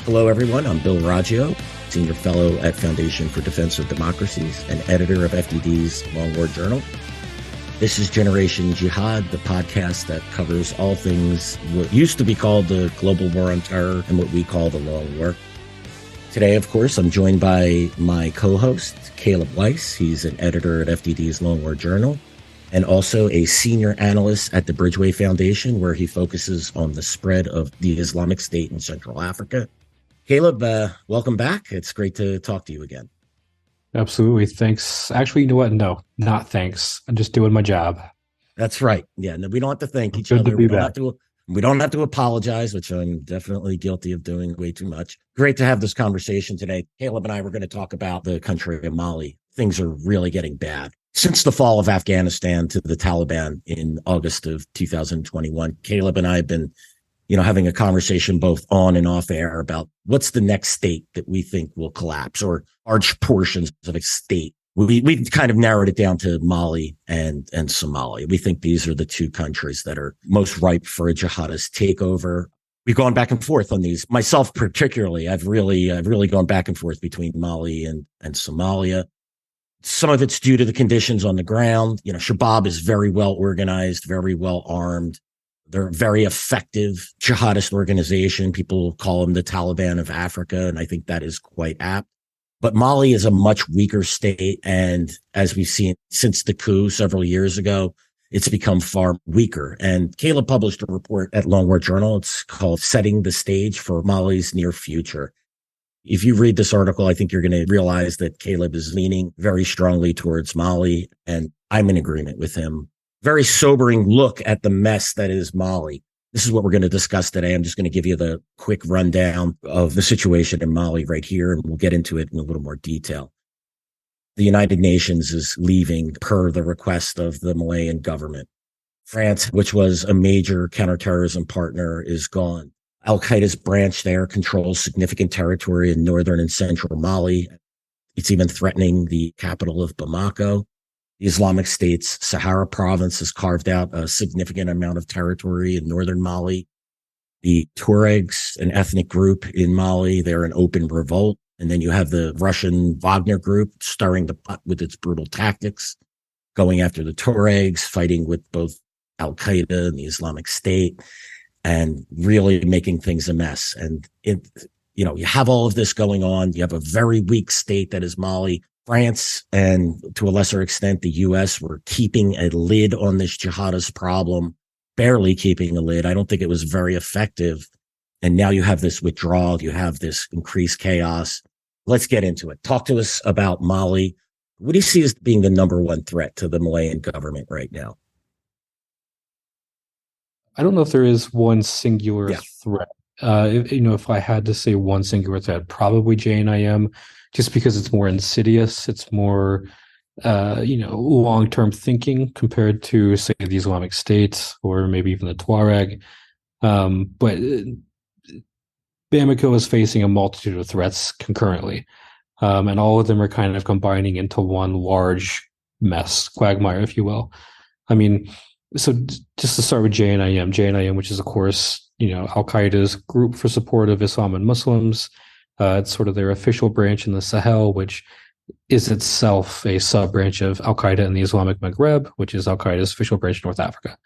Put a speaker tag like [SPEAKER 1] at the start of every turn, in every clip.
[SPEAKER 1] Hello, everyone. I'm Bill Raggio, Senior Fellow at Foundation for Defense of Democracies and editor of FDD's Long War Journal. This is Generation Jihad, the podcast that covers all things what used to be called the global war on terror and what we call the long war. Today, of course, I'm joined by my co-host, Caleb Weiss. He's an editor at FDD's Long War Journal and also a senior analyst at the Bridgeway Foundation, where he focuses on the spread of the Islamic State in Central Africa. Caleb, welcome back. It's great to talk to you again.
[SPEAKER 2] Absolutely. Thanks. Actually, you know what? No, not thanks. I'm just doing my job.
[SPEAKER 1] That's right. Yeah, no, we don't have to thank each other. We don't have to apologize, which I'm definitely guilty of doing way too much. Great to have this conversation today. Caleb and I were going to talk about the country of Mali. Things are really getting bad. Since the fall of Afghanistan to the Taliban in August of 2021, Caleb and I have been having a conversation both on and off air about what's the next state that we think will collapse, or large portions of a state. We've kind of narrowed it down to Mali and Somalia. We think these are the two countries that are most ripe for a jihadist takeover. We've gone back and forth on these. Myself particularly, I've really gone back and forth between Mali and Somalia. Some of it's due to the conditions on the ground. Shabaab is very well organized, very well armed. They're a very effective jihadist organization. People call them the Taliban of Africa, and I think that is quite apt. But Mali is a much weaker state, and as we've seen since the coup several years ago, it's become far weaker. And Caleb published a report at Long War Journal. It's called Setting the Stage for Mali's Near Future. If you read this article, I think you're going to realize that Caleb is leaning very strongly towards Mali, and I'm in agreement with him. Very sobering look at the mess that is Mali. This is what we're going to discuss today. I'm just going to give you the quick rundown of the situation in Mali right here, and we'll get into it in a little more detail. The United Nations is leaving per the request of the Malian government. France, which was a major counterterrorism partner, is gone. Al-Qaeda's branch there controls significant territory in northern and central Mali. It's even threatening the capital of Bamako. The Islamic State's Sahara province has carved out a significant amount of territory in northern Mali. The Tuaregs, an ethnic group in Mali, they're in open revolt. And then you have the Russian Wagner group stirring the pot with its brutal tactics, going after the Tuaregs, fighting with both Al-Qaeda and the Islamic State, and really making things a mess. And you have all of this going on. You have a very weak state that is Mali. France and to a lesser extent, the U.S. were keeping a lid on this jihadist problem, barely keeping a lid. I don't think it was very effective. And now you have this withdrawal. You have this increased chaos. Let's get into it. Talk to us about Mali. What do you see as being the number one threat to the Malian government right now?
[SPEAKER 2] I don't know if there is one singular threat. If I had to say one singular threat, probably JNIM. Just because it's more insidious, it's more, long-term thinking compared to, say, the Islamic State or maybe even the Tuareg. But Bamako is facing a multitude of threats concurrently, and all of them are kind of combining into one large mess, quagmire, if you will. I mean, so just to start with JNIM, which is, of course, Al-Qaeda's group for support of Islam and Muslims. It's sort of their official branch in the Sahel, which is itself a sub-branch of Al-Qaeda in the Islamic Maghreb, which is Al-Qaeda's official branch in North Africa.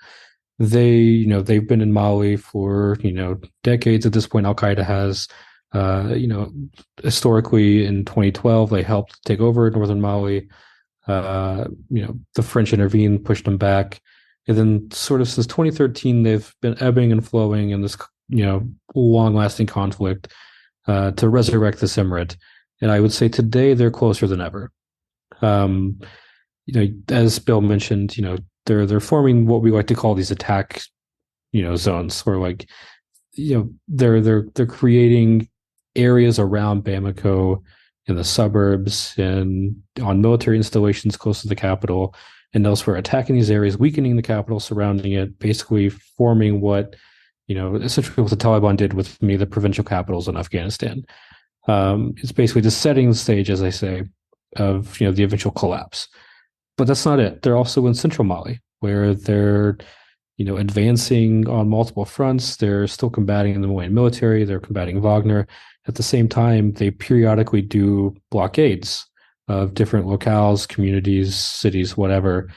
[SPEAKER 2] They've been in Mali for, decades at this point. Al-Qaeda has, historically in 2012, they helped take over northern Mali. The French intervened, pushed them back. And then sort of since 2013, they've been ebbing and flowing in this, long-lasting conflict to resurrect this emirate. And I would say today they're closer than ever. As Bill mentioned, they're forming what we like to call these attack, zones, or they're creating areas around Bamako in the suburbs and on military installations close to the capital and elsewhere, attacking these areas, weakening the capital, surrounding it, basically forming what essentially what the Taliban did with many of the provincial capitals in Afghanistan. It's basically just setting the stage, as I say, of the eventual collapse. But that's not it. They're also in central Mali, where they're advancing on multiple fronts. They're still combating the Malian military. They're combating Wagner. At the same time, they periodically do blockades of different locales, communities, cities, whatever,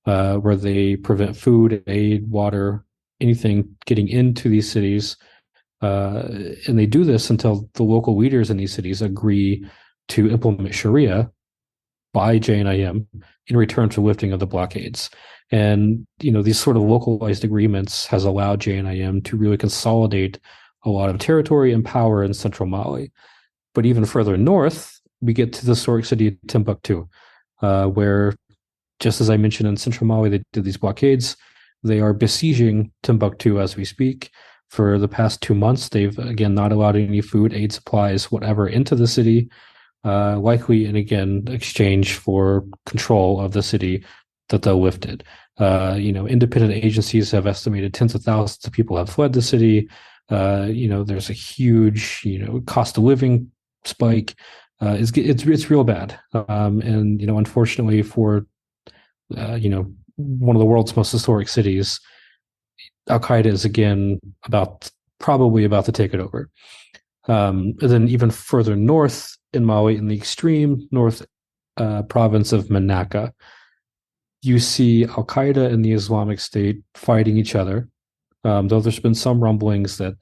[SPEAKER 2] where they prevent food, aid, water, anything getting into these cities. And they do this until the local leaders in these cities agree to implement Sharia by JNIM in return for lifting of the blockades. And, these sort of localized agreements has allowed JNIM to really consolidate a lot of territory and power in central Mali. But even further north, we get to the historic city of Timbuktu, where, just as I mentioned in central Mali, they did these blockades. They are besieging Timbuktu as we speak. For the past 2 months, they've, again, not allowed any food, aid, supplies, whatever, into the city, likely, and again, exchange for control of the city that they'll lift it. Independent agencies have estimated tens of thousands of people have fled the city. There's a huge, cost of living spike. It's real bad. And unfortunately for, one of the world's most historic cities, Al-Qaeda is again probably about to take it over. And then even further north in Mali, in the extreme north province of Manaka, you see Al-Qaeda and the Islamic State fighting each other. Though there's been some rumblings that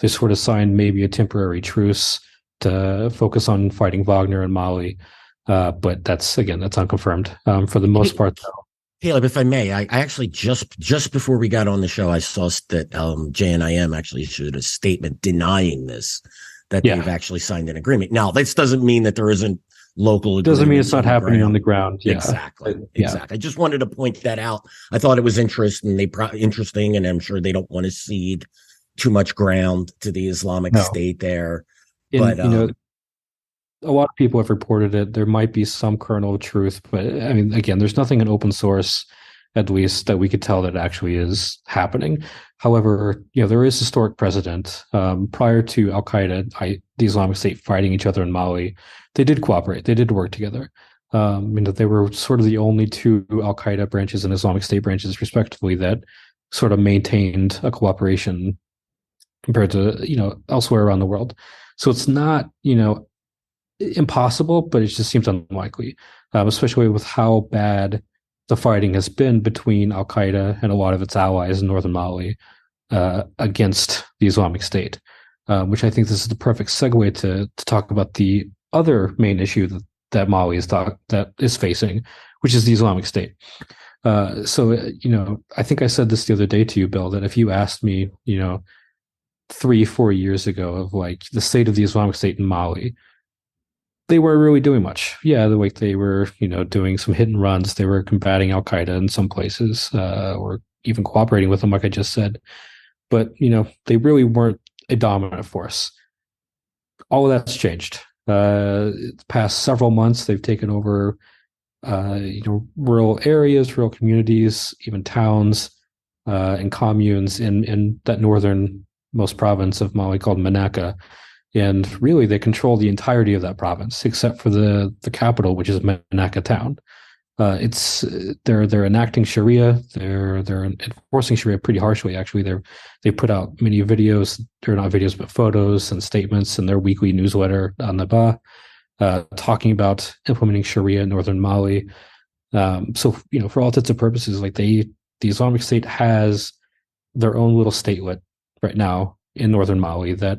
[SPEAKER 2] they sort of signed maybe a temporary truce to focus on fighting Wagner in Mali. But that's unconfirmed. For the most part, though.
[SPEAKER 1] Caleb, if I may, I actually just before we got on the show, I saw that JNIM actually issued a statement denying this, that they've actually signed an agreement. Now, this doesn't mean that there isn't local agreement.
[SPEAKER 2] Doesn't mean it's not happening on the ground. Yeah.
[SPEAKER 1] Exactly. I just wanted to point that out. I thought it was interesting, and I'm sure they don't want to cede too much ground to the Islamic State there. But
[SPEAKER 2] a lot of people have reported it. There might be some kernel of truth, but I mean, again, there's nothing in open source, at least, that we could tell that actually is happening. However, there is historic precedent. Prior to Al-Qaeda, the Islamic State fighting each other in Mali, they did cooperate. They did work together. They were sort of the only two Al-Qaeda branches and Islamic State branches, respectively, that sort of maintained a cooperation compared to, elsewhere around the world. So it's not, impossible, but it just seems unlikely, especially with how bad the fighting has been between Al-Qaeda and a lot of its allies in northern Mali against the Islamic State, which I think this is the perfect segue to talk about the other main issue that Mali is facing, which is the Islamic State. So I think I said this the other day to you, Bill, that if you asked me, 3-4 years ago of like the state of the Islamic State in Mali, they weren't really doing much. Yeah, they were, doing some hit and runs. They were combating Al-Qaeda in some places, or even cooperating with them, like I just said. But, they really weren't a dominant force. All of that's changed. The past several months, they've taken over, rural areas, rural communities, even towns, and communes in that northernmost province of Mali called Manaka. And really, they control the entirety of that province, except for the capital, which is Manaka town. They're enacting Sharia. They're enforcing Sharia pretty harshly. Actually, they put out many videos. They're not videos, but photos and statements in their weekly newsletter on Naba, talking about implementing Sharia in northern Mali. So for all intents and purposes, like the Islamic State has their own little statelet right now in northern Mali that.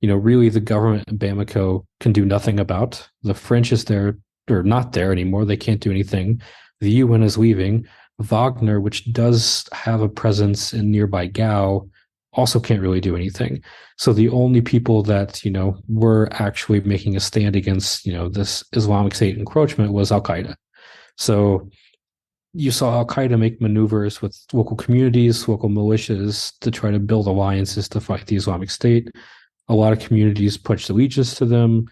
[SPEAKER 2] Really the government in Bamako can do nothing about. The French is there, or not there anymore. They can't do anything. The UN is leaving. Wagner, which does have a presence in nearby Gao, also can't really do anything. So the only people that, were actually making a stand against, this Islamic State encroachment was Al-Qaeda. So you saw Al-Qaeda make maneuvers with local communities, local militias to try to build alliances to fight the Islamic State. A lot of communities pledged allegiance to them,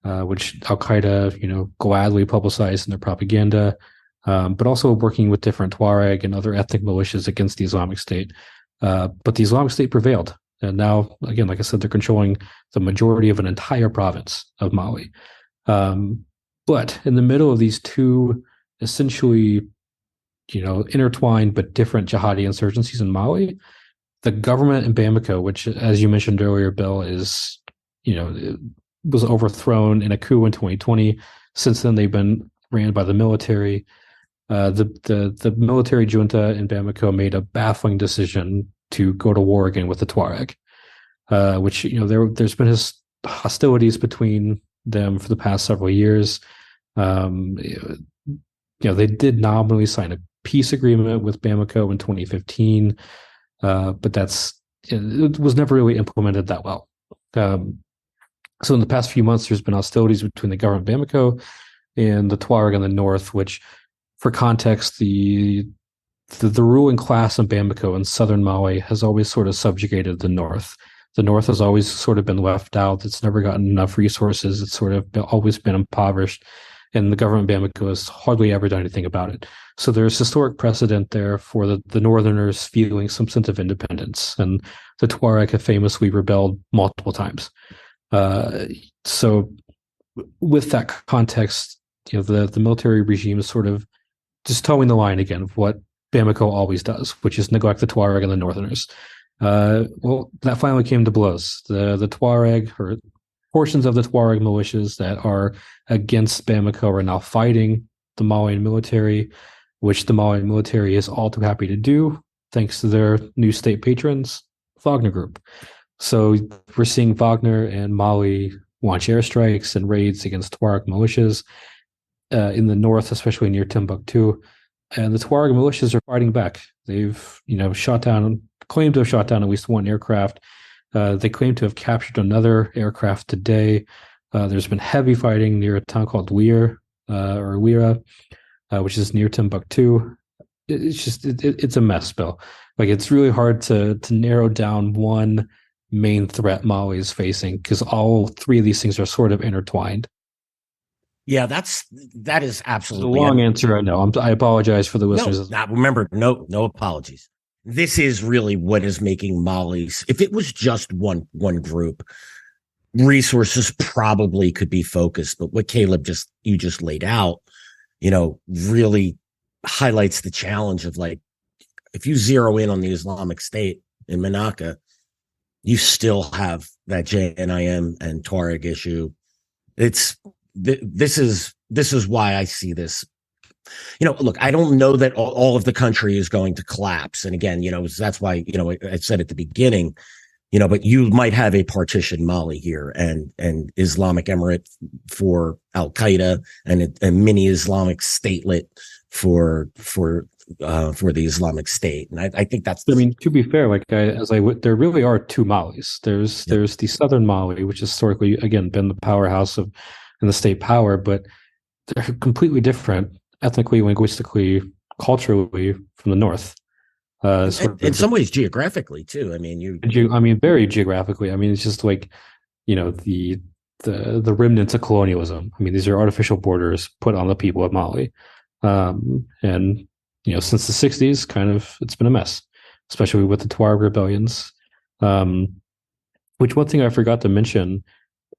[SPEAKER 2] which Al-Qaeda, gladly publicized in their propaganda, but also working with different Tuareg and other ethnic militias against the Islamic State. But the Islamic State prevailed. And now, again, like I said, they're controlling the majority of an entire province of Mali. But in the middle of these two essentially, intertwined but different jihadi insurgencies in Mali, the government in Bamako, which, as you mentioned earlier, Bill, is it was overthrown in a coup in 2020. Since then, they've been ran by the military. The military junta in Bamako made a baffling decision to go to war again with the Tuareg, which there's been hostilities between them for the past several years. They did nominally sign a peace agreement with Bamako in 2015, but it was never really implemented that well. So in the past few months, there's been hostilities between the government of Bamako and the Tuareg in the north, which, for context, the ruling class in Bamako in southern Mali has always sort of subjugated the north. The north has always sort of been left out. It's never gotten enough resources. It's sort of always been impoverished, and the government of Bamako has hardly ever done anything about it. So there's historic precedent there for the northerners feeling some sense of independence, and the Tuareg have famously rebelled multiple times. So with that context, the military regime is sort of just towing the line again of what Bamako always does, which is neglect the Tuareg and the northerners. Well, that finally came to blows. The Tuareg, or portions of the Tuareg militias that are against Bamako, are now fighting the Malian military, which the Malian military is all too happy to do, thanks to their new state patrons, Wagner Group. So we're seeing Wagner and Mali launch airstrikes and raids against Tuareg militias in the north, especially near Timbuktu. And the Tuareg militias are fighting back. They've, claimed to have shot down at least one aircraft. They claim to have captured another aircraft today. There's been heavy fighting near a town called Wira, which is near Timbuktu. It's a mess, Bill. Like, it's really hard to narrow down one main threat Mali is facing, because all three of these things are sort of intertwined.
[SPEAKER 1] Yeah, that is absolutely
[SPEAKER 2] a long answer. I know. I apologize for the listeners.
[SPEAKER 1] Remember, no apologies. This is really what is making Mali's. If it was just one group, resources probably could be focused. But what Caleb you just laid out, really highlights the challenge of, like, if you zero in on the Islamic State in Manaka, you still have that JNIM and Tuareg issue. This is why I see this. Look, I don't know that all of the country is going to collapse. And again, that's why, I said at the beginning, but you might have a partition Mali here and Islamic Emirate for Al Qaeda and mini Islamic Statelet for the Islamic State. And I think that's,
[SPEAKER 2] to be fair, there really are two Malis. There's the southern Mali, which has historically, again, been the powerhouse and the state power, but they're completely different ethnically, linguistically, culturally from the north.
[SPEAKER 1] In some ways, geographically too.
[SPEAKER 2] Very geographically. It's just like, the remnants of colonialism. These are artificial borders put on the people of Mali, and since the 60s, it's been a mess, especially with the Tuareg rebellions. Which, one thing I forgot to mention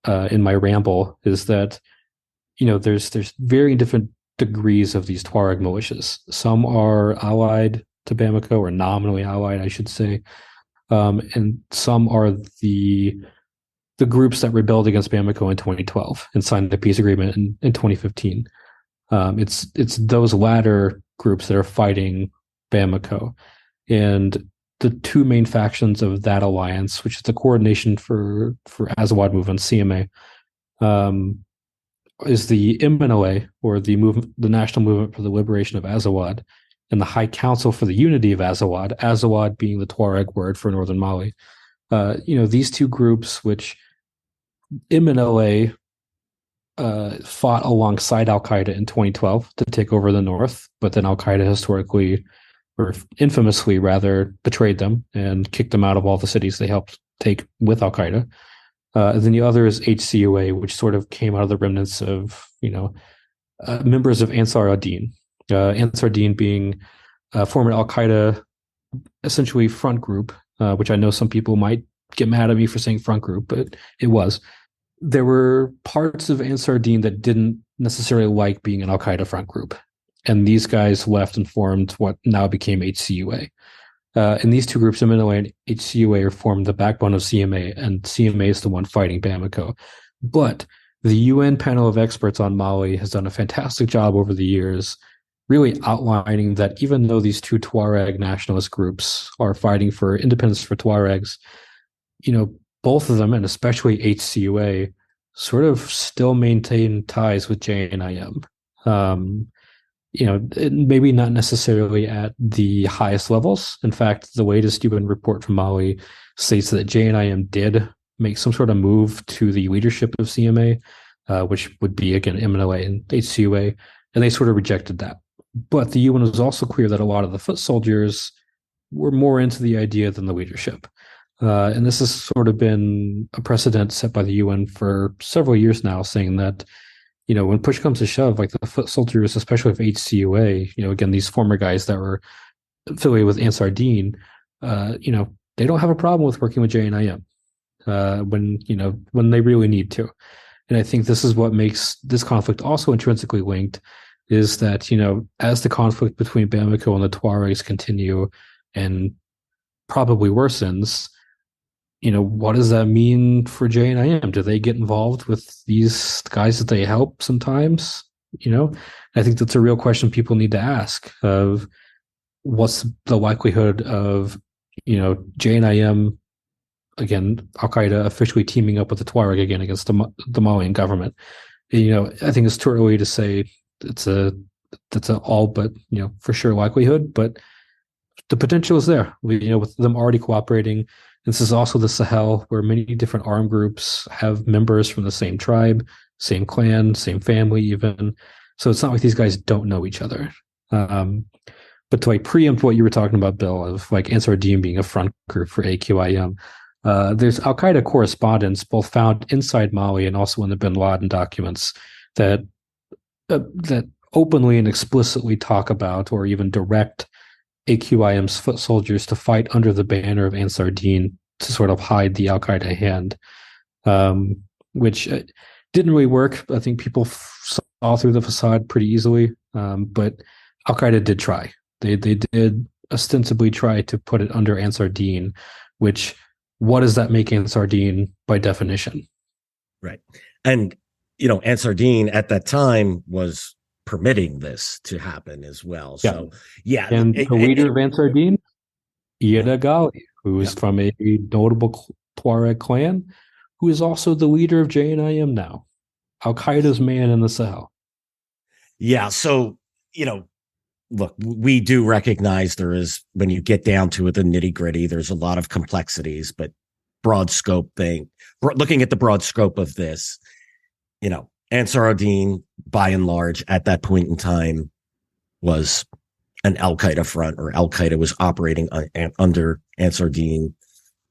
[SPEAKER 2] in my ramble is that there's very different degrees of these Tuareg militias. Some are allied to Bamako, or nominally allied, I should say, and some are the groups that rebelled against Bamako in 2012 and signed the peace agreement in 2015. It's those latter groups that are fighting Bamako, and the two main factions of that alliance, which is the Coordination for Azawad Movement, CMA, is the MNLA, or the National Movement for the Liberation of Azawad, and the High Council for the Unity of Azawad being the Tuareg word for northern Mali. These two groups, which MNLA fought alongside Al Qaeda in 2012 to take over the north, but then Al Qaeda historically, or infamously rather, betrayed them and kicked them out of all the cities they helped take with Al Qaeda. Then the other is HCUA, which sort of came out of the remnants of, members of Ansar ad-Din. Ansar ad-Din being a former Al Qaeda, essentially front group, which I know some people might get mad at me for saying front group, but it was. There were parts of Ansar ad-Din that didn't necessarily like being an Al Qaeda front group, and these guys left and formed what now became HCUA. And these two groups, MNLA and HCUA, form the backbone of CMA, and CMA is the one fighting Bamako. But the UN panel of experts on Mali has done a fantastic job over the years, really outlining that even though these two Tuareg nationalist groups are fighting for independence for Tuaregs, both of them, and especially HCUA, sort of still maintain ties with JNIM. Maybe not necessarily at the highest levels. In fact, the latest UN report from Mali states that JNIM did make some sort of move to the leadership of CMA, which would be, again, MNLA and HCUA, and they sort of rejected that. But the UN was also clear that a lot of the foot soldiers were more into the idea than the leadership. And this has sort of been a precedent set by the UN for several years now, saying that, when push comes to shove, like the foot soldiers, especially of HCUA, again, these former guys that were affiliated with Ansar Dine, they don't have a problem with working with JNIM when they really need to. And I think this is what makes this conflict also intrinsically linked, is that, as the conflict between Bamako and the Tuaregs continue and probably worsens, what does that mean for JNIM? Do they get involved with these guys that they help sometimes? I think that's a real question people need to ask, of what's the likelihood of, JNIM, again, Al-Qaeda officially teaming up with the Tuareg again against the Malian government. I think it's too early to say that's a all but, for sure likelihood, but the potential is there, with them already cooperating. This is also the Sahel, where many different armed groups have members from the same tribe, same clan, same family even. So it's not like these guys don't know each other. But to preempt what you were talking about, Bill, of Ansar Dine being a front group for AQIM, there's Al-Qaeda correspondents both found inside Mali and also in the Bin Laden documents that openly and explicitly talk about or even direct AQIM's foot soldiers to fight under the banner of Ansar Dine to sort of hide the Al-Qaeda hand, which didn't really work. I think people saw through the facade pretty easily, but Al-Qaeda did try. They did ostensibly try to put it under Ansar Dine, which, what does that make Ansar Dine by definition?
[SPEAKER 1] Right. And, Ansar Dine at that time was permitting this to happen as well.
[SPEAKER 2] Yeah.
[SPEAKER 1] So, yeah.
[SPEAKER 2] And the leader of Ansar Dine, Iyad Ghali, who is from a notable Tuareg clan, who is also the leader of JNIM now, Al-Qaeda's man in the Sahel.
[SPEAKER 1] Yeah. So, look, we do recognize there is, when you get down to it, the nitty gritty, there's a lot of complexities, but broad scope thing, looking at the broad scope of this, Ansar Dine, by and large, at that point in time, was an Al-Qaeda front, or Al-Qaeda was operating under Ansar Dine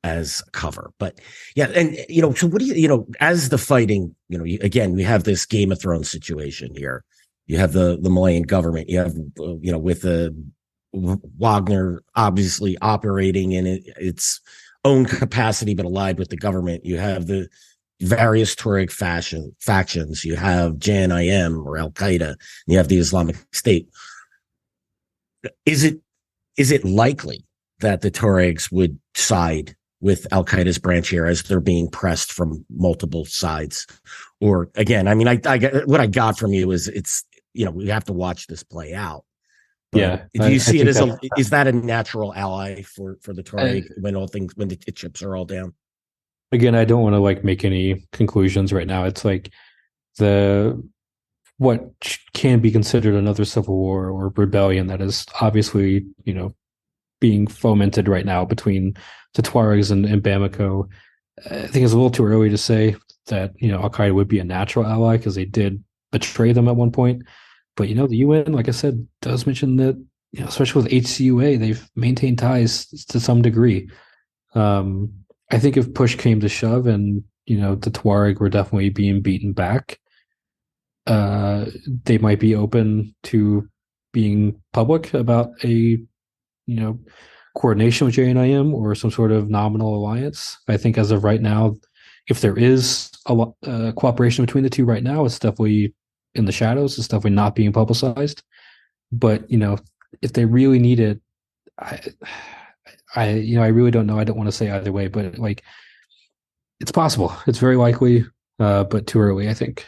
[SPEAKER 1] as cover. But yeah, and so what do as the fighting, again, we have this Game of Thrones situation here. You have the Malian government. You have with the Wagner obviously operating in its own capacity, but allied with the government. You have the various Tuareg factions. You have JNIM or Al Qaeda. You have the Islamic State. Is it likely that the Tuaregs would side with Al Qaeda's branch here as they're being pressed from multiple sides? Or again, I mean, what I got from you is we have to watch this play out. But
[SPEAKER 2] yeah.
[SPEAKER 1] Do you see it as is that a natural ally for the Tuareg when the chips are all down?
[SPEAKER 2] Again, I don't want to make any conclusions right now. It's what can be considered another civil war or rebellion that is obviously, being fomented right now between the Tuaregs and Bamako. I think it's a little too early to say that, Al-Qaeda would be a natural ally, because they did betray them at one point. But, the UN, like I said, does mention that, especially with HCUA, they've maintained ties to some degree. I think if push came to shove and, the Tuareg were definitely being beaten back, they might be open to being public about a, coordination with JNIM or some sort of nominal alliance. I think as of right now, if there is a cooperation between the two right now, it's definitely in the shadows. It's definitely not being publicized. But, if they really need it, I really don't know. I don't want to say either way, but like it's possible. It's very likely, but too early, I think.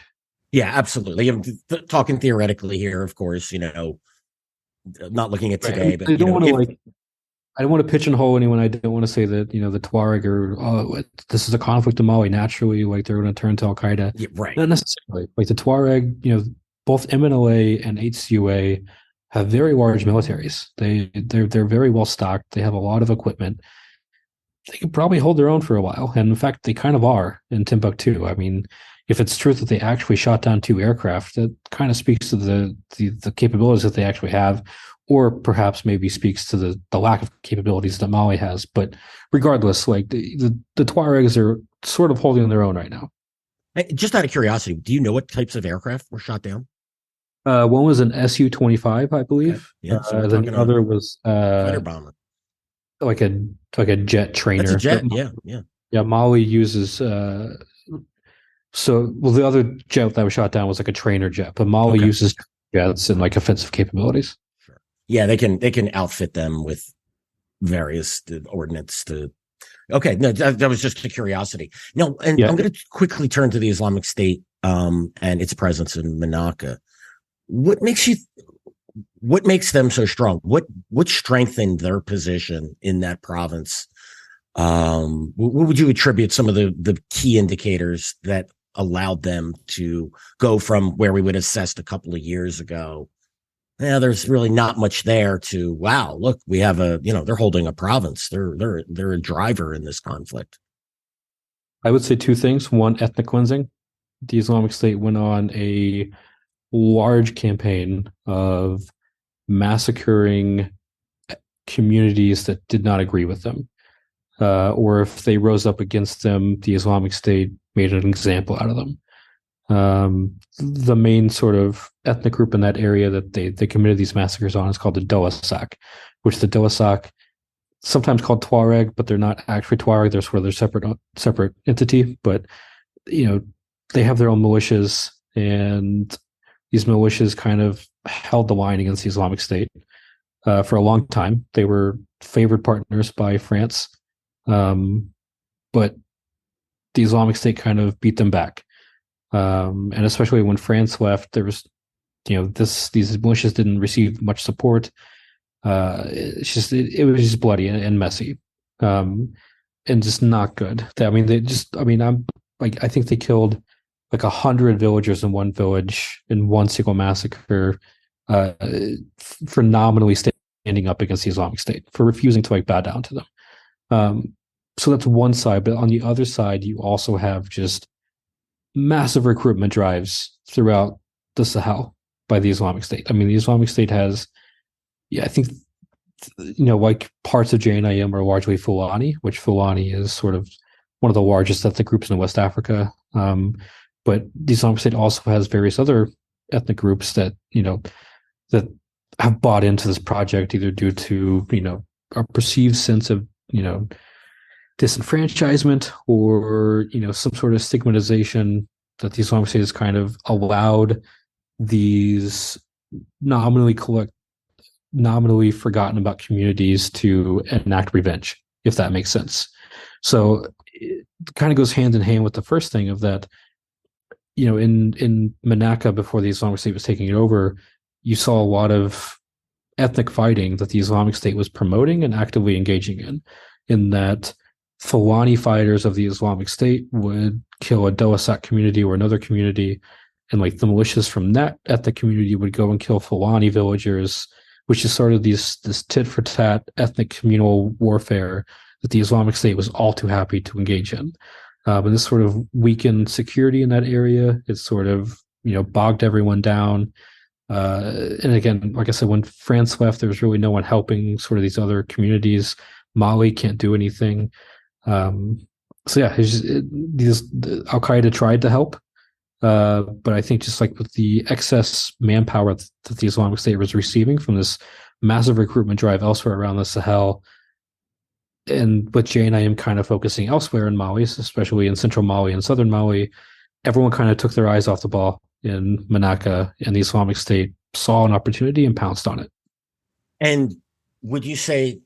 [SPEAKER 1] Yeah, absolutely. I'm talking theoretically here, of course, not looking at today, but
[SPEAKER 2] I don't want to I don't want to pigeonhole anyone. I don't want to say that the Tuareg this is a conflict in Mali. Naturally, like they're going to turn to Al Qaeda.
[SPEAKER 1] Yeah, right.
[SPEAKER 2] Not necessarily. Like the Tuareg, both MNLA and HCUA have very large militaries. They're very well stocked. They have a lot of equipment. They could probably hold their own for a while, and in fact, they kind of are in Timbuktu. I mean, if it's true that they actually shot down 2 aircraft, that kind of speaks to the capabilities that they actually have, or perhaps maybe speaks to the lack of capabilities that Mali has. But regardless, like the Tuaregs are sort of holding their own right now.
[SPEAKER 1] Just out of curiosity, do you know what types of aircraft were shot down?
[SPEAKER 2] One was an Su-25, I believe.
[SPEAKER 1] Okay. Yeah, so
[SPEAKER 2] then the other was
[SPEAKER 1] fighter bomber,
[SPEAKER 2] like a jet trainer.
[SPEAKER 1] That's a jet. Yeah.
[SPEAKER 2] Mali uses the other jet that was shot down was like a trainer jet, but Mali uses jets and like offensive capabilities.
[SPEAKER 1] Sure. Yeah, they can outfit them with various ordnance to. Okay, no, that was just a curiosity. No, and I'm going to quickly turn to the Islamic State and its presence in Manaka. What makes them so strong? What strengthened their position in that province? What would you attribute some of the key indicators that allowed them to go from where we would have assessed a couple of years ago? Yeah, there's really not much there to, wow, look, we have they're holding a province. They're a driver in this conflict.
[SPEAKER 2] I would say 2 things. One, ethnic cleansing. The Islamic State went on a large campaign of massacring communities that did not agree with them. Or if they rose up against them, the Islamic State made an example out of them. The main sort of ethnic group in that area that they committed these massacres on is called the Doasak, which the Doasak, sometimes called Tuareg, but they're not actually Tuareg. They're sort of their separate entity. But they have their own militias, and these militias kind of held the line against the Islamic State for a long time. They were favored partners by France, but the Islamic State kind of beat them back. And especially when France left, there was, these militias didn't receive much support. It was just bloody and messy, and just not good. I think they killed like 100 villagers in one village in one single massacre, for nominally standing up against the Islamic State, for refusing to bow down to them. So that's one side, but on the other side, you also have just massive recruitment drives throughout the Sahel by the Islamic State. I mean, the Islamic State has, I think, like parts of JNIM are largely Fulani, which Fulani is sort of one of the largest ethnic groups in West Africa. But the Islamic State also has various other ethnic groups that, that have bought into this project, either due to, a perceived sense of, disenfranchisement or, some sort of stigmatization that the Islamic State has kind of allowed these nominally forgotten about communities to enact revenge, if that makes sense. So it kind of goes hand in hand with the first thing of that, in Manaka, before the Islamic State was taking it over, you saw a lot of ethnic fighting that the Islamic State was promoting and actively engaging in that Fulani fighters of the Islamic State would kill a Doasak community or another community, and like the militias from that ethnic community would go and kill Fulani villagers, which is sort of this tit for tat ethnic communal warfare that the Islamic State was all too happy to engage in. But this sort of weakened security in that area. It sort of bogged everyone down. And again, like I said, when France left, there was really no one helping sort of these other communities. Mali can't do anything. Al Qaeda tried to help, but I think just like with the excess manpower that the Islamic State was receiving from this massive recruitment drive elsewhere around the Sahel, and with JNIM kind of focusing elsewhere in Mali, especially in central Mali and southern Mali, everyone kind of took their eyes off the ball in Manaka, and the Islamic State saw an opportunity and pounced on it.
[SPEAKER 1] And would you say,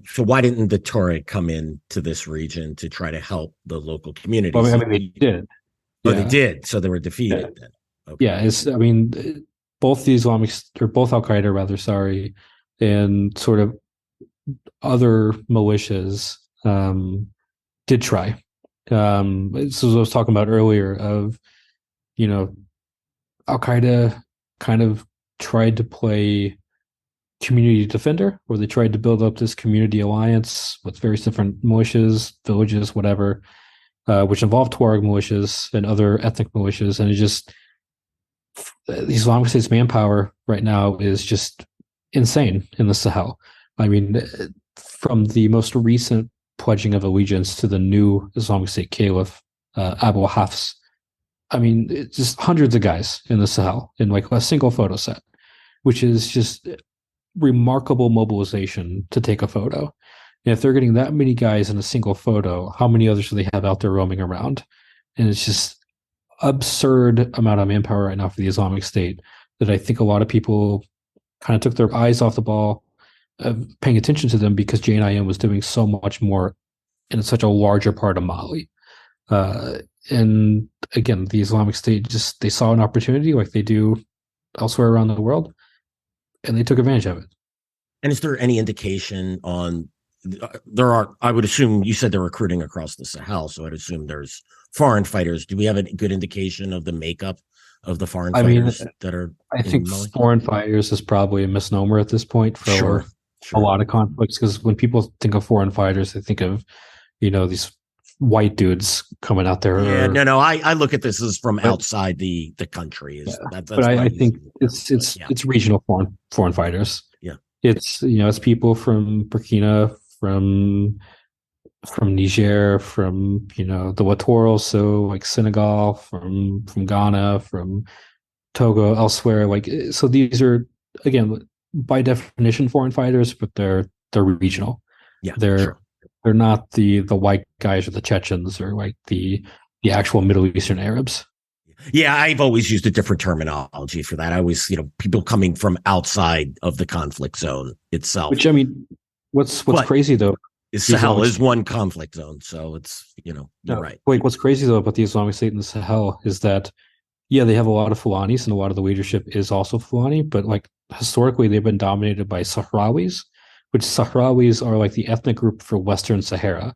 [SPEAKER 1] so why didn't the Torah come into this region to try to help the local communities?
[SPEAKER 2] Well, I mean, they did.
[SPEAKER 1] Oh, they did. So they were defeated then.
[SPEAKER 2] Okay. Yeah, both the Islamic or both Al Qaeda, rather, sorry, and sort of other militias did try. So as I was talking about earlier, of Al Qaeda kind of tried to play community defender, where they tried to build up this community alliance with various different militias, villages, whatever, which involved Tuareg militias and other ethnic militias, and it just the Islamic State's manpower right now is just insane in the Sahel. I mean, from the most recent pledging of allegiance to the new Islamic State Caliph, Abu Hafs, I mean, it's just hundreds of guys in the Sahel in like a single photo set, which is just remarkable mobilization to take a photo. And if they're getting that many guys in a single photo, how many others do they have out there roaming around? And it's just absurd amount of manpower right now for the Islamic State that I think a lot of people kind of took their eyes off the ball of paying attention to them, because JNIM was doing so much more in such a larger part of Mali. And again, the Islamic State they saw an opportunity like they do elsewhere around the world, and they took advantage of it.
[SPEAKER 1] And is there any indication on I would assume you said they're recruiting across the Sahel, so I'd assume there's foreign fighters. Do we have a good indication of the makeup of the foreign fighters that are?
[SPEAKER 2] I think foreign fighters is probably a misnomer at this point for a lot of conflicts, because when people think of foreign fighters, they think of these white dudes coming out there.
[SPEAKER 1] Yeah, I look at this as from outside the country. That's
[SPEAKER 2] I think it's regional foreign fighters.
[SPEAKER 1] Yeah,
[SPEAKER 2] it's people from Burkina, from Niger, from the littoral, so like Senegal, from Ghana, from Togo, elsewhere. Like, so these are, again, by definition foreign fighters, but they're regional.
[SPEAKER 1] Yeah,
[SPEAKER 2] they're not the white guys or the Chechens or like the actual Middle Eastern Arabs.
[SPEAKER 1] Yeah, I've always used a different terminology for that. I always, people coming from outside of the conflict zone itself.
[SPEAKER 2] Which, I mean, what's crazy though
[SPEAKER 1] is Sahel is one conflict zone, so it's you're right.
[SPEAKER 2] Wait, what's crazy though about the Islamic State in the Sahel is that they have a lot of Fulanis, and a lot of the leadership is also Fulani, but like historically they've been dominated by Sahrawis, which Sahrawis are like the ethnic group for Western Sahara,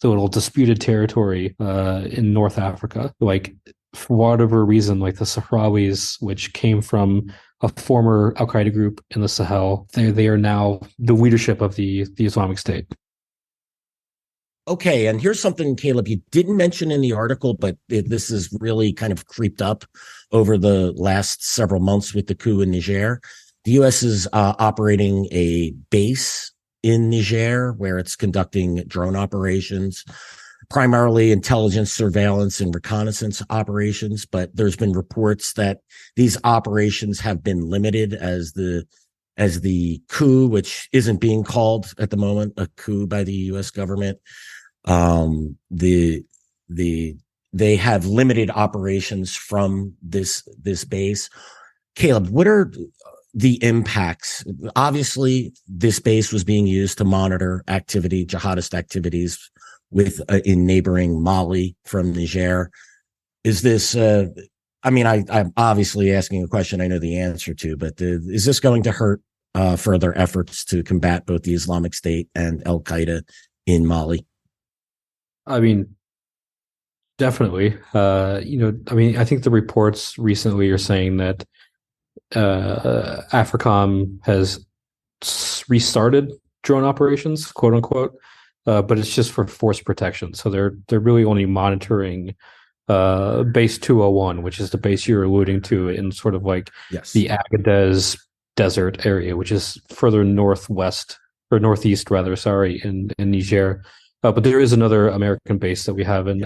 [SPEAKER 2] the little disputed territory in North Africa. Like, for whatever reason, like the Sahrawis, which came from a former Al Qaeda group in the Sahel, they are now the leadership of the Islamic State.
[SPEAKER 1] Okay, and here's something, Caleb, you didn't mention in the article, but this has really kind of creeped up over the last several months with the coup in Niger. The U.S. is operating a base in Niger where it's conducting drone operations, primarily intelligence, surveillance, and reconnaissance operations. But there's been reports that these operations have been limited as the coup, which isn't being called at the moment a coup by the U.S. government. They have limited operations from this base. Caleb, what are the impacts? Obviously, this base was being used to monitor jihadist activities in neighboring Mali from Niger. Is this? I'm obviously asking a question I know the answer to, but is this going to hurt further efforts to combat both the Islamic State and Al Qaeda in Mali?
[SPEAKER 2] I mean, definitely. I think the reports recently are saying that AFRICOM has restarted drone operations, quote unquote, but it's just for force protection. So they're really only monitoring base 201, which is the base you're alluding to in sort of like the Agadez desert area, which is further northwest or northeast rather, in Niger. But there is another American base that we have in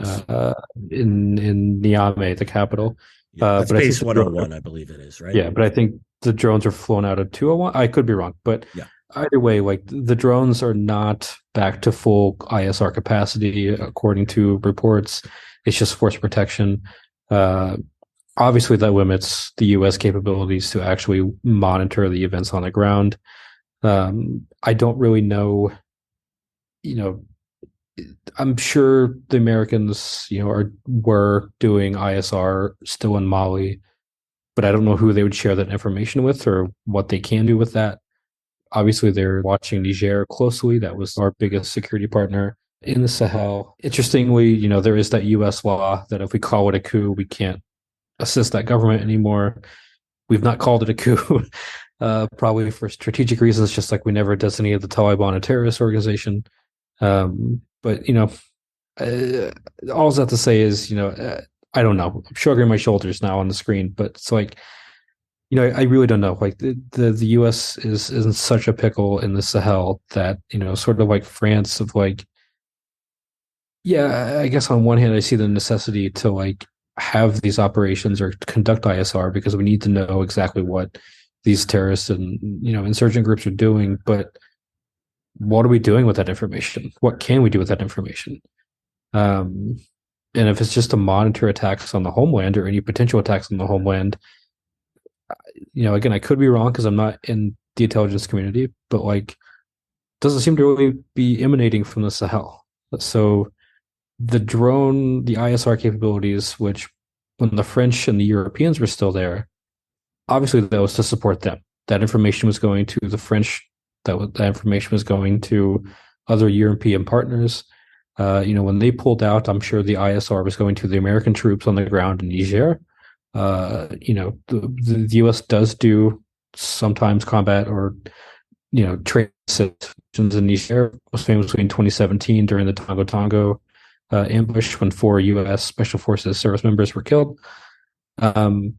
[SPEAKER 2] Niamey, the capital.
[SPEAKER 1] That's base 101, I believe it is, right?
[SPEAKER 2] Yeah, but I think the drones are flown out of 201. I could be wrong, but either way, like the drones are not back to full ISR capacity, according to reports. It's just force protection. Obviously, that limits the U.S. capabilities to actually monitor the events on the ground. I I don't really know, you know, I'm sure the Americans, were doing ISR still in Mali, but I don't know who they would share that information with or what they can do with that. Obviously, they're watching Niger closely. That was our biggest security partner in the Sahel. Interestingly, there is that U.S. law that if we call it a coup, we can't assist that government anymore. We've not called it a coup, probably for strategic reasons, just like we never designated the Taliban a terrorist organization. But all I have to say is, I don't know. I'm shrugging my shoulders now on the screen, but it's like, I really don't know. Like the U.S. is in such a pickle in the Sahel that, sort of like France of like, yeah, I guess on one hand I see the necessity to like have these operations or conduct ISR because we need to know exactly what these terrorists and insurgent groups are doing. But what are we doing with that information? What can we do with that information? And if it's just to monitor attacks on the homeland or any potential attacks on the homeland, again, I could be wrong because I'm not in the intelligence community, but like, doesn't seem to really be emanating from the Sahel. So the ISR capabilities, which when the French and the Europeans were still there, obviously that was to support them. That information was going to the French. That information was going to other European partners. When they pulled out, I'm sure the ISR was going to the American troops on the ground in Niger. The U.S. does do sometimes combat or trade situations in Niger, most famously in 2017 during the Tongo Tongo ambush when 4 U.S. Special Forces service members were killed. But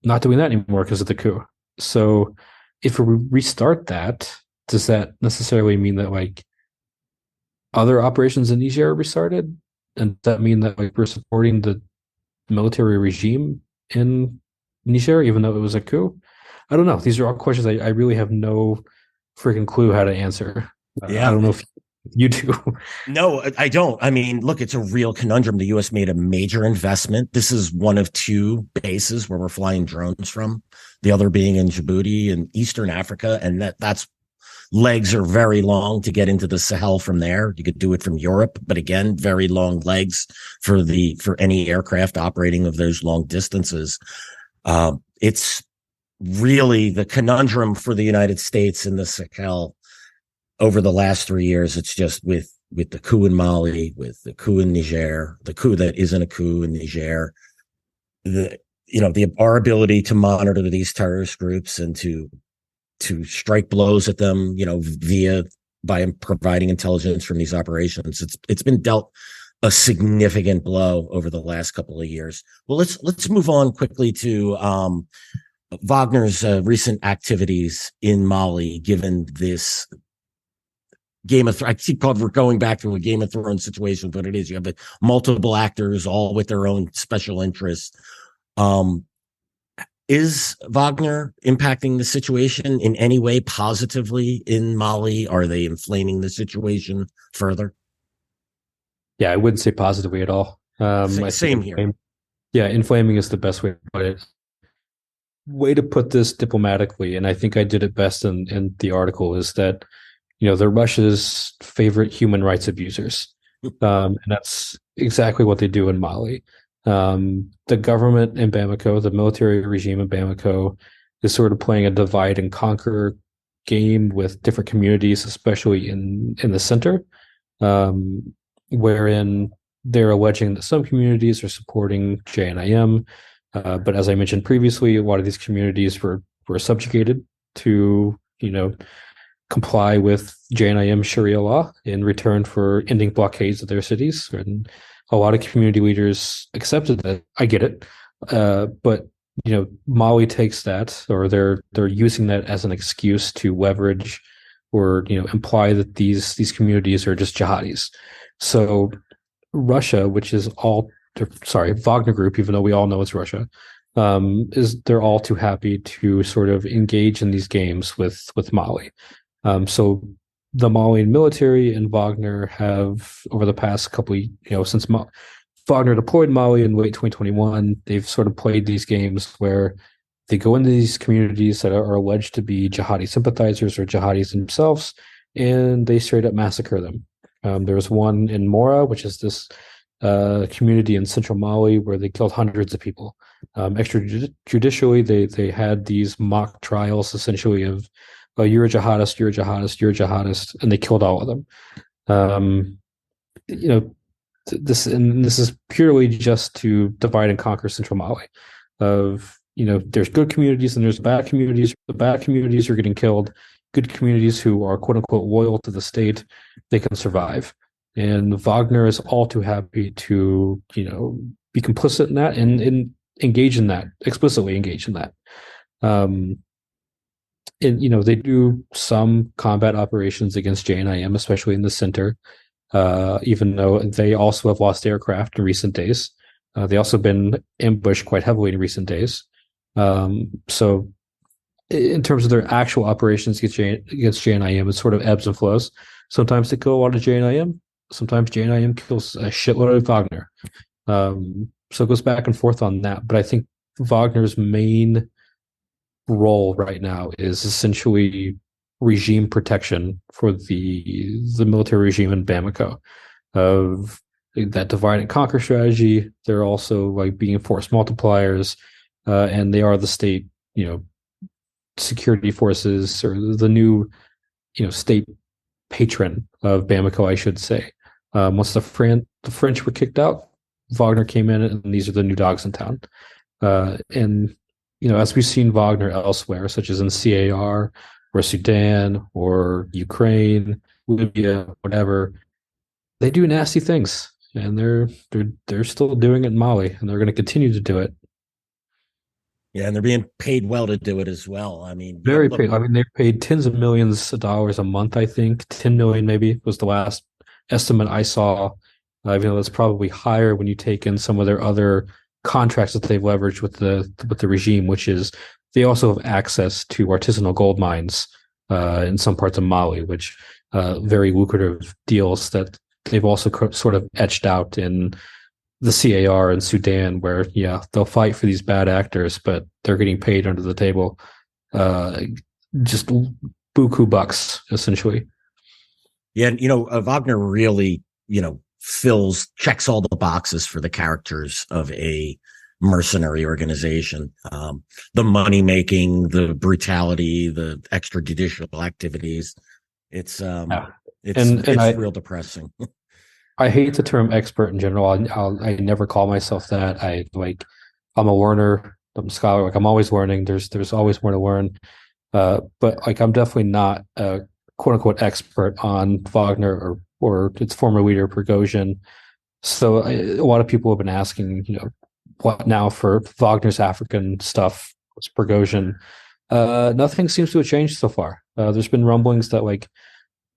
[SPEAKER 2] not doing that anymore because of the coup. So if we restart that, does that necessarily mean that like other operations in Niger are restarted? And does that mean that like we're supporting the military regime in Niger, even though it was a coup? I don't know. These are all questions I really have no freaking clue how to answer.
[SPEAKER 1] Yeah.
[SPEAKER 2] I don't know if you do.
[SPEAKER 1] No, I don't. I mean, look, it's a real conundrum. The U.S. made a major investment. This is one of 2 bases where we're flying drones from, the other being in Djibouti and Eastern Africa. And that's legs are very long to get into the Sahel from there. You could do it from Europe, but again, very long legs for any aircraft operating of those long distances. It's really the conundrum for the United States in the Sahel over the last 3 years. It's just with the coup in Mali, with the coup in Niger, the coup that isn't a coup in Niger, our ability to monitor these terrorist groups and to strike blows at them, by providing intelligence from these operations. It's been dealt a significant blow over the last couple of years. Well, let's move on quickly to Wagner's recent activities in Mali, given this I keep we're going back to a Game of Thrones situation, but it is. You have multiple actors, all with their own special interests. Is Wagner impacting the situation in any way positively in Mali? Are they inflaming the situation further?
[SPEAKER 2] Yeah, I wouldn't say positively at all.
[SPEAKER 1] Same here.
[SPEAKER 2] Yeah, inflaming is the best way to put it. Way to put this diplomatically, and I think I did it best in the article, is that they're Russia's favorite human rights abusers. And that's exactly what they do in Mali. The government in Bamako, the military regime in Bamako, is sort of playing a divide and conquer game with different communities, especially in the center, wherein they're alleging that some communities are supporting JNIM. But as I mentioned previously, a lot of these communities were subjugated to, comply with JNIM Sharia law in return for ending blockades of their cities. And a lot of community leaders accepted that. I get it. But Mali takes that, or they're using that as an excuse to leverage or imply that these communities are just jihadis. So Russia, which is Wagner Group, even though we all know it's Russia, they're all too happy to sort of engage in these games with Mali. So the Malian military and Wagner have, over the past couple of, since Wagner deployed Mali in late 2021, they've sort of played these games where They go into these communities that are alleged to be jihadi sympathizers or jihadis themselves, and they straight up massacre them. There was one in Mora, which is this community in central Mali, where they killed hundreds of people. Extrajudicially, they had these mock trials, essentially, of you're a jihadist, you're a jihadist, you're a jihadist, and they killed all of them. You know, this is purely just to divide and conquer central Mali. There's good communities and there's bad communities. The bad communities are getting killed. Good communities who are quote unquote loyal to the state, they can survive. And Wagner is all too happy to, be complicit in that and engage in that, explicitly engage in that. And they do some combat operations against JNIM, especially in the center, even though they also have lost aircraft in recent days. They also been ambushed quite heavily in recent days. So in terms of their actual operations against JNIM, it sort of ebbs and flows. Sometimes they kill a lot of JNIM. Sometimes JNIM kills a shitload of Wagner. So it goes back and forth on that. But I think Wagner's main role right now is essentially regime protection for the military regime in Bamako. Of that divide and conquer strategy, they're also like being force multipliers, and they are the state, security forces, or the new, state patron of Bamako, I should say. Once the French were kicked out, Wagner came in, and these are the new dogs in town. And as we've seen Wagner elsewhere, such as in CAR or Sudan or Ukraine, Libya, whatever, they do nasty things, and they're still doing it in Mali, and they're going to continue to do it.
[SPEAKER 1] Yeah, and they're being paid well to do it as well. I mean,
[SPEAKER 2] very paid. I mean, they're paid tens of millions of dollars a month. I think 10 million maybe was the last estimate I saw. Even though it's probably higher when you take in some of their other contracts that they've leveraged with the regime, which is they also have access to artisanal gold mines in some parts of Mali, which very lucrative deals that they've also sort of etched out in the CAR and Sudan, where they'll fight for these bad actors, but they're getting paid under the table, just buku bucks essentially.
[SPEAKER 1] Yeah, Wagner really checks all the boxes for the characters of a mercenary organization. The money making, the brutality, the extrajudicial activities. It's real depressing.
[SPEAKER 2] I hate the term expert in general. I never call myself that. I'm a learner. I'm a scholar. I'm always learning. There's always more to learn. But I'm definitely not a quote unquote expert on Wagner or its former leader Prigozhin. So a lot of people have been asking, what now for Wagner's African stuff? What's Prigozhin? Nothing seems to have changed so far. There's been rumblings that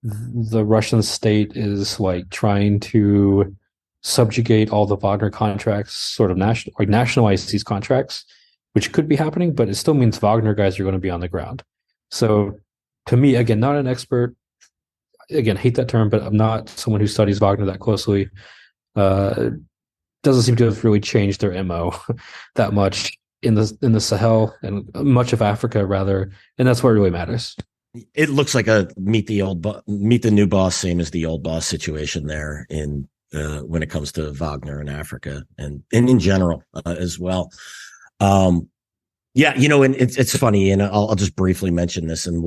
[SPEAKER 2] the Russian state is trying to subjugate all the Wagner contracts, sort of nationalize these contracts, which could be happening, but it still means Wagner guys are going to be on the ground. So to me, again, not an expert, again, hate that term, but I'm not someone who studies Wagner that closely. Doesn't seem to have really changed their MO that much in the Sahel and much of Africa rather, and that's what really matters.
[SPEAKER 1] It looks like a meet the new boss, same as the old boss situation there in when it comes to Wagner in Africa and in general as well. And it's funny, and I'll just briefly mention this, and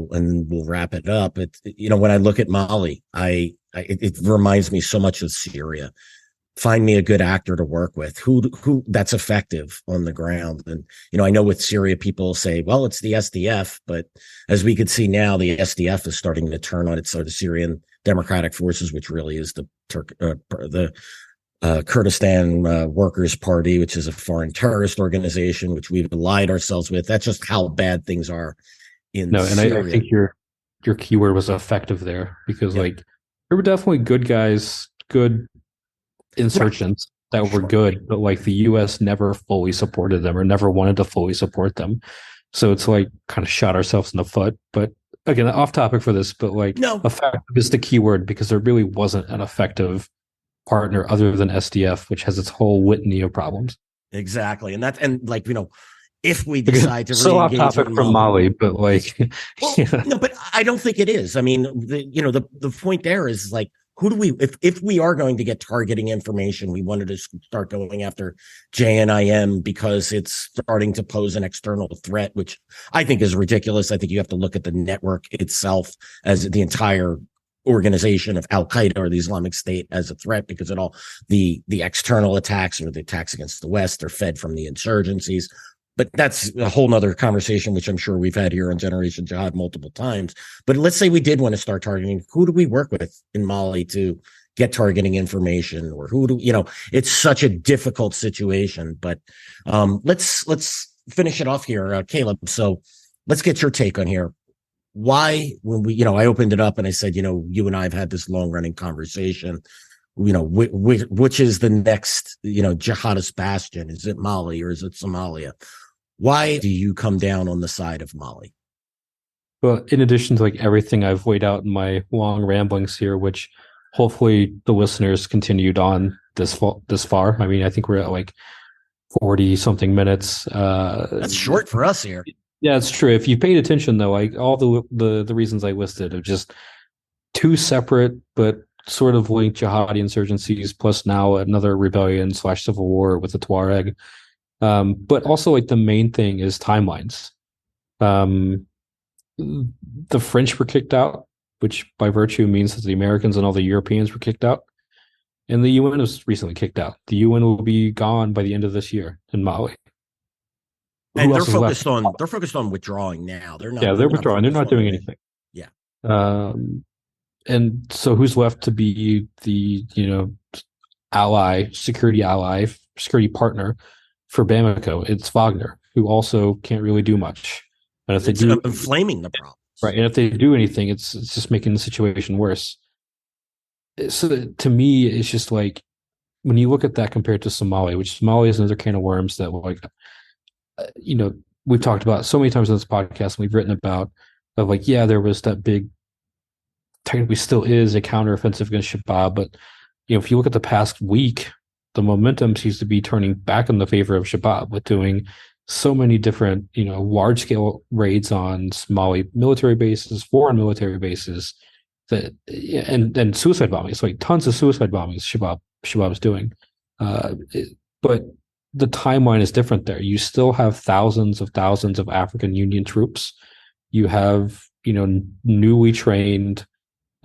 [SPEAKER 1] we'll wrap it up. When I look at Mali, it reminds me so much of Syria. Find me a good actor to work with who that's effective on the ground. And, I know with Syria, people say, well, it's the SDF, but as we could see now, the SDF is starting to turn on its sort of Syrian Democratic Forces, which really is the Kurdistan Workers' Party, which is a foreign terrorist organization, which we've allied ourselves with. That's just how bad things are in Syria.
[SPEAKER 2] And I think your keyword was effective there, because there were definitely good guys, good insurgents that were good, but the U.S. never fully supported them or never wanted to fully support them. So it's kind of shot ourselves in the foot. But again, off topic for this, but
[SPEAKER 1] no.
[SPEAKER 2] Effective is the key word, because there really wasn't an effective partner other than SDF, which has its whole litany of problems.
[SPEAKER 1] Exactly. And if we decide to
[SPEAKER 2] so off
[SPEAKER 1] re-engage
[SPEAKER 2] topic from Mali, but like,
[SPEAKER 1] well, yeah. No, but I don't think it is. I mean, the point there is like, who do we, if we are going to get targeting information, we wanted to start going after JNIM because it's starting to pose an external threat, which I think is ridiculous. I think you have to look at the network itself as the entire organization of Al Qaeda or the Islamic State as a threat, because it all the external attacks or the attacks against the West are fed from the insurgencies. But that's a whole nother conversation, which I'm sure we've had here on Generation Jihad multiple times. But let's say we did want to start targeting. Who do we work with in Mali to get targeting information, or who do it's such a difficult situation. But let's finish it off here, Caleb. So let's get your take on here. Why, when we, I opened it up and I said, you and I have had this long running conversation, which is the next, jihadist bastion? Is it Mali or is it Somalia? Why do you come down on the side of Mali?
[SPEAKER 2] Well, in addition to like everything I've weighed out in my long ramblings here, which hopefully the listeners continued on this far. I mean, I think we're at like 40 something minutes.
[SPEAKER 1] That's short for us here.
[SPEAKER 2] Yeah, it's true. If you paid attention, though, like all the reasons I listed are just two separate but sort of linked jihadi insurgencies, plus now another rebellion / civil war with the Tuareg. But also, like the main thing is timelines. The French were kicked out, which by virtue means that the Americans and all the Europeans were kicked out, and the UN was recently kicked out. The UN will be gone by the end of this year in Mali.
[SPEAKER 1] And they're focused on withdrawing now. They're not.
[SPEAKER 2] Yeah, they're withdrawing. They're not doing anything.
[SPEAKER 1] Yeah.
[SPEAKER 2] And so who's left to be the security partner for Bamako? It's Wagner, who also can't really do much. And if they do,
[SPEAKER 1] inflaming the problem,
[SPEAKER 2] right? And if they do anything, it's just making the situation worse. So to me, it's just like when you look at that compared to Somalia, which Somalia is another can of worms that like. We've talked about so many times on this podcast, and we've written about of like, yeah, there was that big, technically still is a counteroffensive against Shabaab, but if you look at the past week, the momentum seems to be turning back in the favor of Shabaab with doing so many different, large scale raids on Somali military bases, foreign military bases, that and suicide bombings, like tons of suicide bombings Shabaab is doing, but the timeline is different there. You still have thousands of African Union troops. You have, newly trained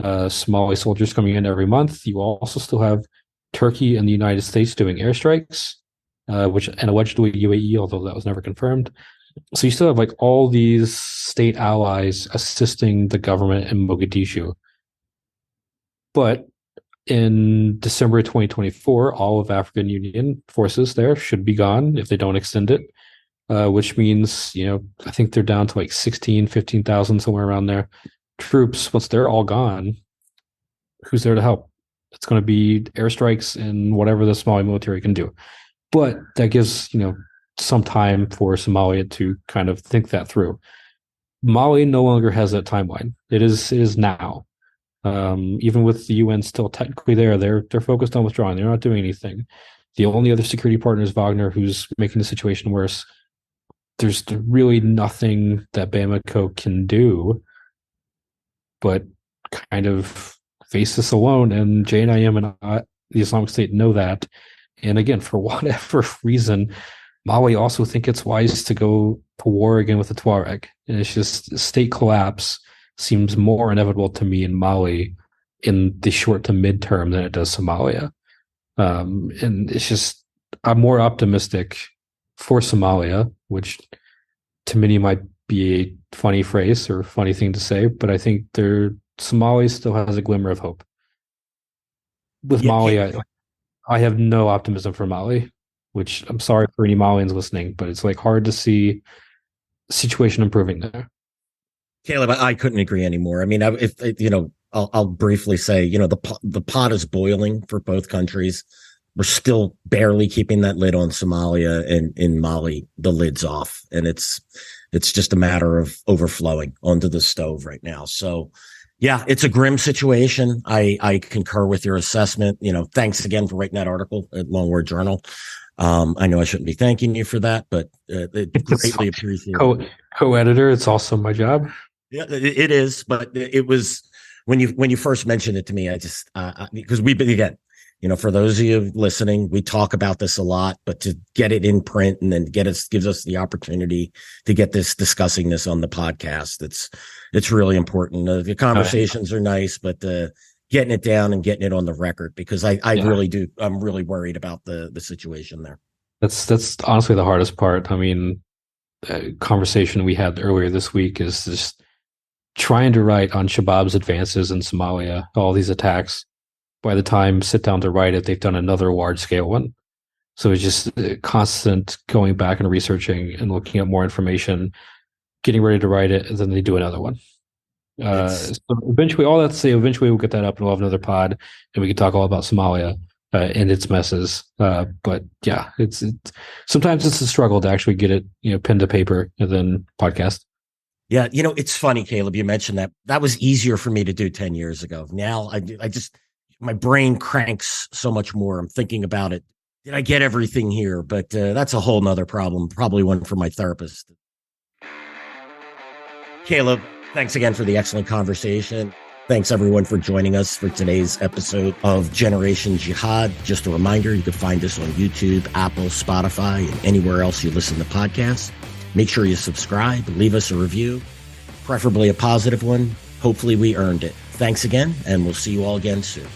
[SPEAKER 2] Somali soldiers coming in every month. You also still have Turkey and the United States doing airstrikes, and allegedly UAE, although that was never confirmed. So you still have like all these state allies assisting the government in Mogadishu. But in December 2024, all of African Union forces there should be gone if they don't extend it, which means, I think they're down to like 15,000, somewhere around there. Troops, once they're all gone, who's there to help? It's going to be airstrikes and whatever the Somali military can do. But that gives, some time for Somalia to kind of think that through. Mali no longer has that timeline. It is now. Even with the UN still technically there, they're focused on withdrawing. They're not doing anything. The only other security partner is Wagner, who's making the situation worse. There's really nothing that Bamako can do but kind of face this alone. And JNIM and the Islamic State know that. And again, for whatever reason, Mali also think it's wise to go to war again with the Tuareg. And it's just state collapse seems more inevitable to me in Mali in the short to midterm than it does Somalia. And it's just, I'm more optimistic for Somalia, which to many might be a funny phrase or funny thing to say, but I think Somalia still has a glimmer of hope. With Mali, I have no optimism for Mali, which I'm sorry for any Malians listening, but it's like hard to see situation improving there.
[SPEAKER 1] Caleb, I couldn't agree anymore. I mean, I'll briefly say, the pot is boiling for both countries. We're still barely keeping that lid on Somalia, and in Mali, the lid's off, and it's just a matter of overflowing onto the stove right now. So, yeah, it's a grim situation. I concur with your assessment. Thanks again for writing that article at Long Word Journal. I know I shouldn't be thanking you for that, but greatly appreciate it.
[SPEAKER 2] Co-editor, it's also my job.
[SPEAKER 1] Yeah, it is, but it was when you first mentioned it to me, I just because we've been, again, for those of you listening, we talk about this a lot, but to get it in print and then gives us the opportunity to get discussing this on the podcast. It's really important. The conversations are nice, but getting it down and getting it on the record, because I'm really worried about the situation there.
[SPEAKER 2] That's honestly the hardest part. I mean, conversation we had earlier this week is just trying to write on Shabaab's advances in Somalia, all these attacks. By the time sit down to write it, they've done another large scale one. So it's just constant going back and researching and looking at more information, getting ready to write it, and then they do another one. So eventually, all that to say, eventually we'll get that up and we'll have another pod and we can talk all about Somalia and its messes. But yeah, it's sometimes it's a struggle to actually get it, pen to paper and then podcast.
[SPEAKER 1] Yeah. It's funny, Caleb, you mentioned that was easier for me to do 10 years ago. Now I just, my brain cranks so much more. I'm thinking about it. Did I get everything here? But that's a whole nother problem. Probably one for my therapist. Caleb, thanks again for the excellent conversation. Thanks everyone for joining us for today's episode of Generation Jihad. Just a reminder, you can find us on YouTube, Apple, Spotify, and anywhere else you listen to podcasts. Make sure you subscribe, leave us a review, preferably a positive one. Hopefully we earned it. Thanks again, and we'll see you all again soon.